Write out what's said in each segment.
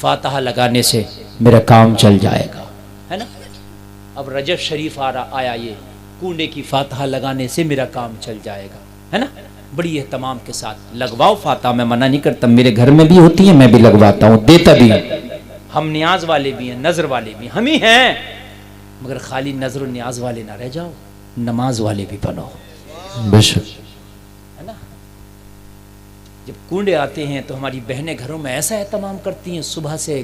फातिहा लगाने से मेरा काम चल जाएगा, है ना। अब रजब शरीफ आया, ये कूंडे की फातिहा लगाने से मेरा काम चल जाएगा, है ना। बड़ी एहतमाम के साथ लगवाओ फातिहा, मैं मना नहीं करता, मेरे घर में भी होती है, मैं भी लगवाता हूँ, देता भी हूँ। हम नियाज वाले भी हैं, नजर वाले भी हम ही हैं, मगर खाली नजर नियाज वाले ना रह जाओ, नमाज वाले भी बनो, बेशक, है ना। जब कूंडे आते हैं तो हमारी बहनें घरों में ऐसा एहतमाम करती हैं, सुबह से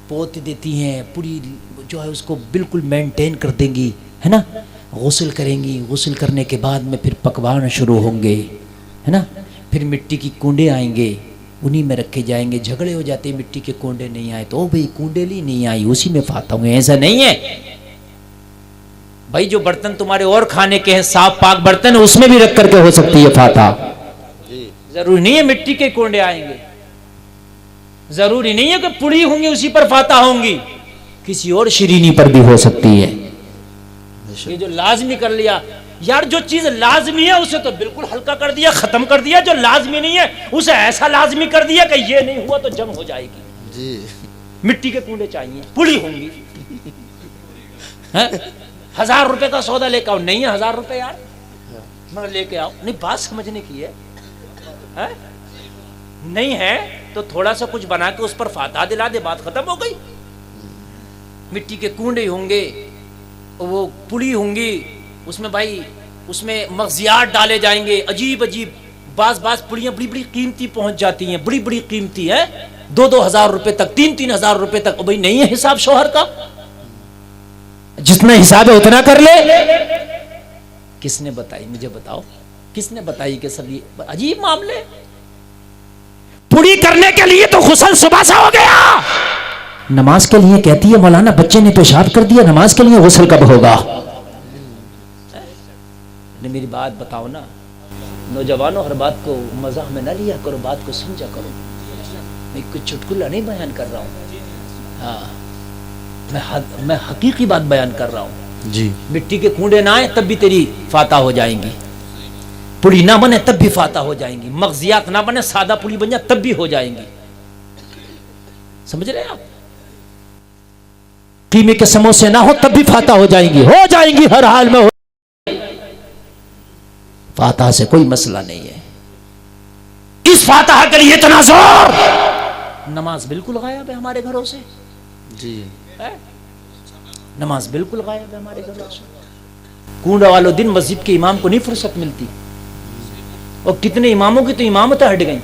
पोत देती हैं, पूरी जो है उसको बिल्कुल मेंटेन कर देंगी, है ना। गुस्ल करेंगी, गुस्ल करने के बाद में फिर पकवान शुरू होंगे, है ना। फिर मिट्टी की कूंडे आएंगे, उन्हीं में रखे जाएंगे। झगड़े हो जाते हैं, मिट्टी के कूंडे नहीं आए तो ओ भाई कूंडेली नहीं आई, उसी में फाता हूँ, ऐसा नहीं है भाई। जो बर्तन तुम्हारे और खाने के हैं, साफ पाक बर्तन, उसमें भी रख करके हो सकती है फाता। जरूरी नहीं है मिट्टी के कूंडे आएंगे, जरूरी नहीं है कि पुड़ी होंगी उसी पर फाता होंगी, किसी और शिरीनी पर भी हो सकती है। ये जो लाजमी कर लिया यार, जो चीज लाजमी है उसे तो बिल्कुल हल्का कर दिया, खत्म कर दिया। जो लाजमी नहीं है उसे ऐसा लाजमी कर दिया कि ये नहीं हुआ तो जम हो जाएगी जी। मिट्टी के कूंडे चाहिए, पुड़ी होंगी, 1000 रुपए का सौदा लेकर आओ, नहीं है 1000 रुपए यार, मगर लेके आओ। नहीं, बात समझने की है? नहीं है तो थोड़ा सा कुछ बना के उस पर फाता दिला दे, बात खत्म हो गई। मिट्टी के कूंडे होंगे, वो पुड़ी होंगी, उसमें भाई उसमें मगजियात डाले जाएंगे, अजीब अजीब बास पुड़ियाँ बड़ी बड़ी कीमती पहुंच जाती हैं, बड़ी बड़ी कीमती है, 2-2 हजार रुपए तक, 3-3 हजार रुपए तक। भाई नहीं है हिसाब शौहर का, जितना हिसाब है उतना कर ले। किसने बताई, मुझे बताओ, किसने बताई कि सब ये अजीब मामले। पुड़ी करने के लिए तो गुस्ल सुबह से हो गया, नमाज के लिए कहती है मौलाना बच्चे ने पेशाब कर दिया, नमाज के लिए गुस्ल कब होगा? मेरी बात बताओ ना नौजवानों, हर बात को मजाक में ना लिया करो, बात को समझा करो। मैं कुछ चुटकुला नहीं बयान कर रहा हूँ, हाँ मैं हकीकी बात बयान कर रहा हूँ जी। मिट्टी के कूंडे ना आए तब भी तेरी फाता हो जाएंगी, पुड़ी ना बने तब भी फाता हो जाएंगी, मगजियात ना बने सादा पुड़ी बन जाए तब भी हो जाएंगी। समझ रहे आप? कीमे के समोसे ना हो तब भी फाता हो जाएंगी, हर हाल में हो। फाता से कोई मसला नहीं है। इस फाता के लिए इतना जोर, नमाज बिल्कुल गायब है हमारे घरों से जी, है? नमाज बिल्कुल गायब है हमारे घरों से। कूंडा वालों दिन मस्जिद के इमाम को नहीं फुर्सत मिलती, और कितने इमामों की तो इमामत हट गई।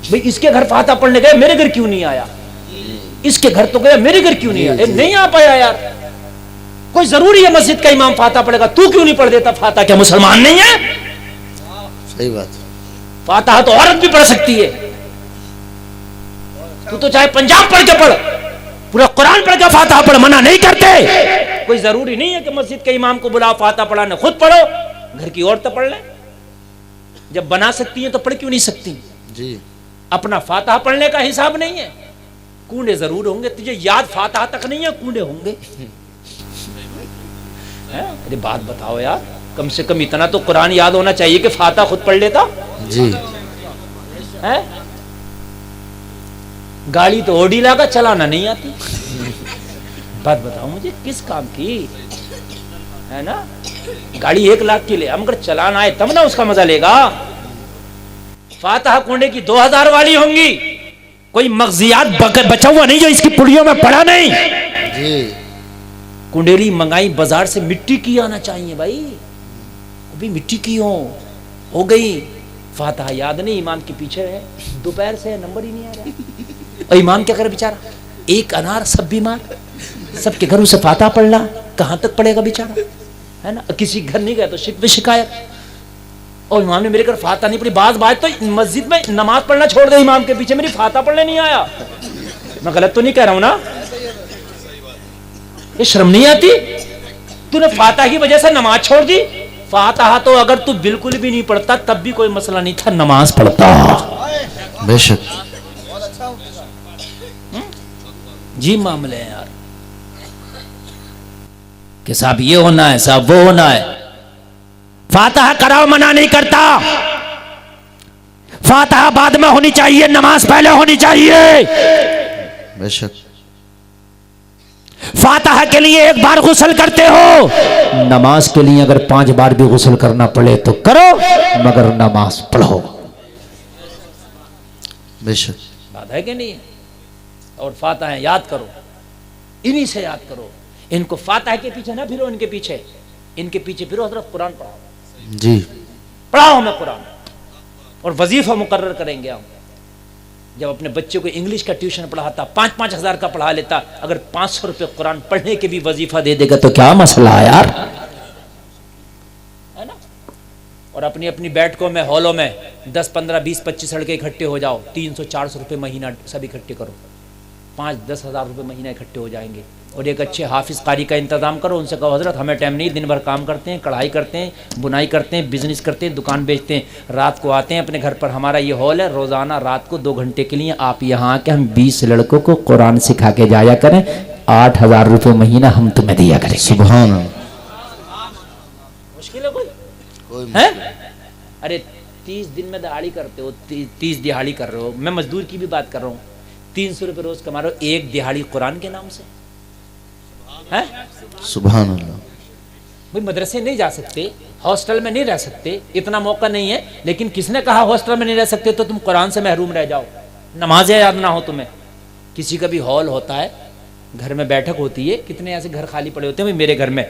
भाई इसके घर फाता पढ़ने गए, मेरे घर क्यों नहीं आया? इसके घर तो गया, मेरे घर क्यों नहीं आया? नहीं आ पाया यार, कोई जरूरी है मस्जिद का इमाम फाता पढ़ेगा, तू क्यों नहीं पढ़ देता फाता? क्या मुसलमान नहीं है? सही बात। फाता तो औरत भी पढ़ सकती है, तू तो चाहे पंजाब पढ़ के पढ़, पूरा कुरान पढ़ के फाता पढ़, मना नहीं करते। कोई जरूरी नहीं है कि मस्जिद के इमाम को बुलाओ फाता पढ़ाने, खुद पढ़ो, घर की औरत पढ़ ले। जब बना सकती है तो पढ़ क्यों नहीं सकती जी? अपना फाता पढ़ने का हिसाब नहीं है, कूंडे जरूर होंगे, तुझे याद फाता तक नहीं है, कूंडे होंगे। अरे बात बताओ यार, कम से कम इतना तो कुरान याद होना चाहिए कि फाता खुद पढ़ लेता जी। है? गाड़ी तो ओडीला का चलाना नहीं आती। बात बताओ मुझे, किस काम की है ना? गाड़ी 1 लाख की ले, मगर चलाना आए तब ना उसका मजा लेगा। फातिहा कूंडे की 2000 वाली होंगी, कोई मगजियात बचा हुआ नहीं जो इसकी पुड़ियों में पड़ा नहीं जी। कुंडेली मंगाई बाजार से, मिट्टी की आना चाहिए भाई, अभी मिट्टी की हो गई। फातिहा याद नहीं, इमाम के पीछे है, दोपहर से नंबर ही नहीं आ रहा। और इमाम क्या करे बेचारा, एक अनार, सब बीमार, सबके घरों से फातिहा पढ़ना, कहां तक पढ़ेगा बेचारा, है ना? किसी घर नहीं गया तो शिकायत, और इमाम ने मेरे घर फातिहा नहीं पढ़ी। बात तो मस्जिद में नमाज पढ़ना छोड़ दे, इमाम के पीछे मेरी फातिहा पढ़ने नहीं आया। मैं गलत तो नहीं कह रहा हूं ना? ये शर्म नहीं आती? तूने फातिहा की वजह से नमाज छोड़ दी। फातिहा तो अगर तू बिल्कुल भी नहीं पढ़ता तब भी कोई मसला नहीं था, नमाज पढ़ता। बेशक जी मामले हैं यार कि साहब ये होना है, साहब वो होना है। फातिहा कराओ, मना नहीं करता, फातिहा बाद में होनी चाहिए, नमाज पहले होनी चाहिए। बेशक। फातिहा के लिए एक बार गुस्ल करते हो, नमाज के लिए अगर 5 बार भी गुस्ल करना पड़े तो करो, मगर नमाज पढ़ो। बेशक। बात है कि नहीं है? और फातिहा याद करो, इन्हीं से याद करो। इनको फातिहा के पीछे ना फिरो, इनके पीछे, इनके पीछे फिरो, हजरत कुरान पढ़ाओ जी, पढ़ाओ हमें कुरान। और वजीफा मुकर्रर करेंगे हम। जब अपने बच्चे को इंग्लिश का ट्यूशन पढ़ाता, 5-5 हज़ार का पढ़ा लेता, अगर 500 रुपये कुरान पढ़ने के भी वजीफा दे देगा तो क्या मसला है यार, है ना? और अपनी अपनी बैठकों में, हॉलों में 10, 15, 20, 25 लड़के इकट्ठे हो जाओ, 300-400 रुपये महीना सब इकट्ठे करो, 5-10 हज़ार रुपये महीना इकट्ठे हो जाएंगे। और एक अच्छे हाफिज़ कारी का इंतज़ाम करो, उनसे कहो हज़रत हमें टाइम नहीं, दिन भर काम करते हैं, कढ़ाई करते हैं, बुनाई करते हैं, बिजनेस करते हैं, दुकान बेचते हैं, रात को आते हैं अपने घर पर, हमारा ये हॉल है, रोज़ाना रात को 2 घंटे के लिए आप यहाँ आके हम 20 लड़कों को कुरान सिखा के जाया करें, 8,000 रुपये महीना हम तुम्हें दिया करें। सुभान अल्लाह। मुश्किल है कोई है? अरे 30 दिन में दिहाड़ी करते हो, 30 दिहाड़ी कर रहे हो, मैं मजदूर की भी बात कर रहा हूँ, 300 रुपये रोज़ कमा रहे हो, एक दिहाड़ी कुरान के नाम से है? सुभान अल्लाह। भाई मदरसे नहीं जा सकते, हॉस्टल में नहीं रह सकते, इतना मौका नहीं है, लेकिन किसने कहा हॉस्टल में नहीं रह सकते तो तुम कुरान से महरूम रह जाओ, नमाज़ें याद ना हो तुम्हें? किसी का भी हॉल होता है, घर में बैठक होती है, कितने ऐसे घर खाली पड़े होते हैं भाई मेरे घर में,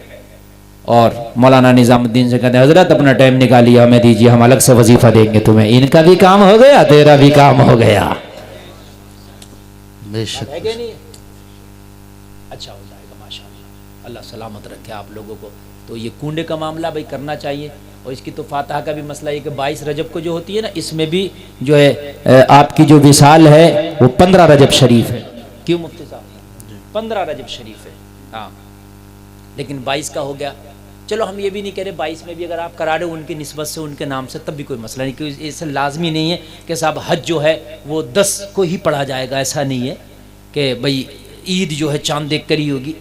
और मौलाना निजामुद्दीन से कहते हैं हजरत अपना टाइम निकालिए, हमें दीजिए, हम अलग से वजीफा देंगे तुम्हें। इनका भी काम हो गया, तेरा भी काम हो गया। बेशक। है कि नहीं? अच्छा हो जाएगा माशाअल्लाह, अल्लाह सलामत रखे आप लोगों को। तो ये कूंडे का मामला भाई करना चाहिए। और इसकी तो फातिहा का भी मसला है कि 22 रजब को जो होती है ना, इसमें भी जो है आपकी जो विसाल है वो 15 रजब शरीफ है। क्यों मुफ्ती साहब? 15 रजब शरीफ है, हाँ, लेकिन 22 का हो गया। चलो हम ये भी नहीं कह रहे 22 में भी अगर आप करा रहे हो उनकी निस्बत से, उनके नाम से, तब भी कोई मसला नहीं, क्योंकि इससे लाजमी नहीं है कि साहब हज जो है वो 10 को ही पढ़ा जाएगा, ऐसा नहीं है कि भाई ईद जो है चांद देख कर ही होगी।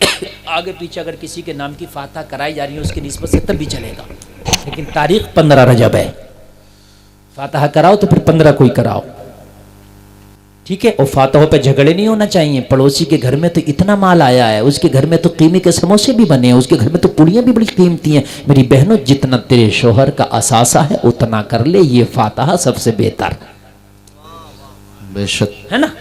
आगे पीछे अगर किसी के नाम की फातिहा कराई जा रही है उसकी निस्बत से तब भी चलेगा, लेकिन तारीख 15 रजब है। फातिहा कराओ तो फिर 15 को ही कराओ, ठीक है? और फातिहा पे झगड़े नहीं होना चाहिए। पड़ोसी के घर में तो इतना माल आया है, उसके घर में तो कीमे के समोसे भी बने हैं, उसके घर में तो पूड़ियाँ भी बड़ी कीमती हैं। मेरी बहनों, जितना तेरे शोहर का असासा है उतना कर ले, ये फातिहा सबसे बेहतर। बेशक, है ना?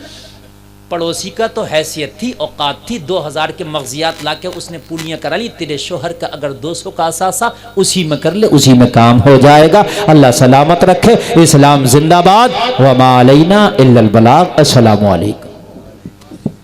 पड़ोसी का तो हैसियत थी, औकात थी, 2000 के मगजियात लाके उसने पूड़ियाँ करा ली। तेरे शोहर का अगर 200 का असासा, उसी में कर ले, उसी में काम हो जाएगा। अल्लाह सलामत रखे। इस्लाम जिंदाबाद। व मा अलैना इल्लल बलाग। अस्सलामु अलैकुम।